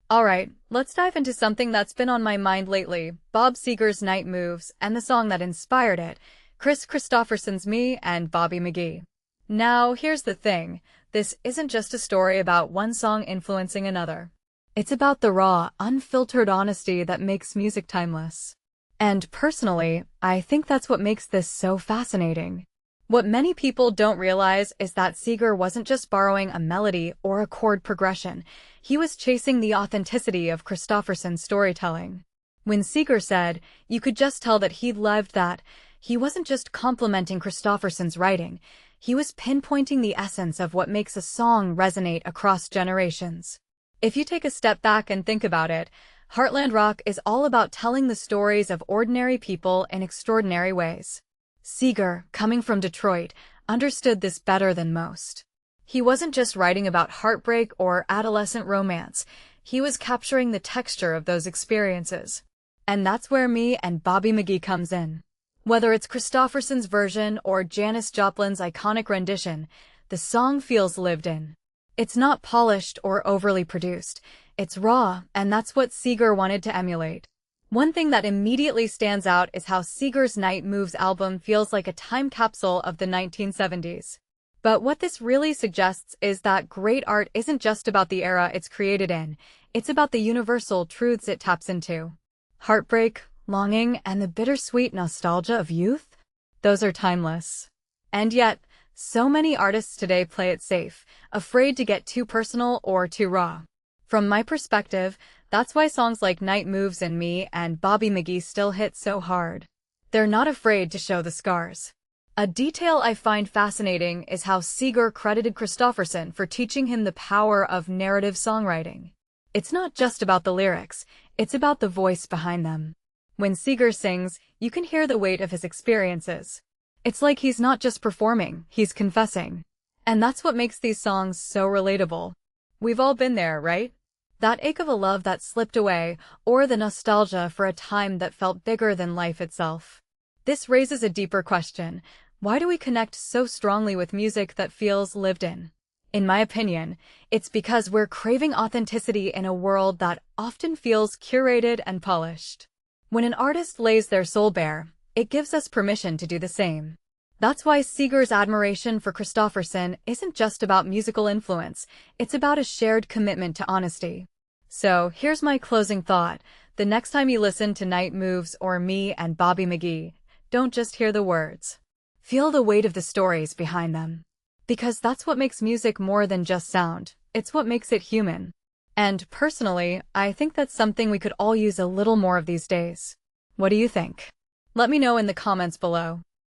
Alright, let's dive into something that's been on my mind lately, Bob Seger's Night Moves, and the song that inspired it, Kris Kristofferson's Me and Bobby McGee. Now, here's the thing, this isn't just a story about one song influencing another. It's about the raw, unfiltered honesty that makes music timeless. And personally, I think that's what makes this so fascinating. What many people don't realize is that Seger wasn't just borrowing a melody or a chord progression, he was chasing the authenticity of Kristofferson's storytelling. When Seger said, "You could just tell that he loved that," he wasn't just complimenting Kristofferson's writing, he was pinpointing the essence of what makes a song resonate across generations. If you take a step back and think about it, Heartland rock is all about telling the stories of ordinary people in extraordinary ways. Seger, coming from Detroit, understood this better than most. He wasn't just writing about heartbreak or adolescent romance, he was capturing the texture of those experiences. And that's where Me and Bobby McGee comes in. Whether it's Kristofferson's version or Janis Joplin's iconic rendition, the song feels lived in. It's not polished or overly produced, it's raw, and that's what Seger wanted to emulate. One thing that immediately stands out is how Seger's Night Moves album feels like a time capsule of the 1970s. But what this really suggests is that great art isn't just about the era it's created in, it's about the universal truths it taps into. Heartbreak, longing, and the bittersweet nostalgia of youth? Those are timeless. And yet, so many artists today play it safe, afraid to get too personal or too raw. From my perspective, that's why songs like Night Moves and Me and Bobby McGee still hit so hard. They're not afraid to show the scars. A detail I find fascinating is how Seger credited Kristofferson for teaching him the power of narrative songwriting. It's not just about the lyrics, it's about the voice behind them. When Seger sings, you can hear the weight of his experiences. It's like he's not just performing, he's confessing. And that's what makes these songs so relatable. We've all been there, right? That ache of a love that slipped away, or the nostalgia for a time that felt bigger than life itself. This raises a deeper question. Why do we connect so strongly with music that feels lived in? In my opinion, it's because we're craving authenticity in a world that often feels curated and polished. When an artist lays their soul bare, it gives us permission to do the same. That's why Seger's admiration for Kristofferson isn't just about musical influence, it's about a shared commitment to honesty. So, here's my closing thought. The next time you listen to Night Moves or Me and Bobby McGee, don't just hear the words. Feel the weight of the stories behind them. Because that's what makes music more than just sound, it's what makes it human. And personally, I think that's something we could all use a little more of these days. What do you think? Let me know in the comments below.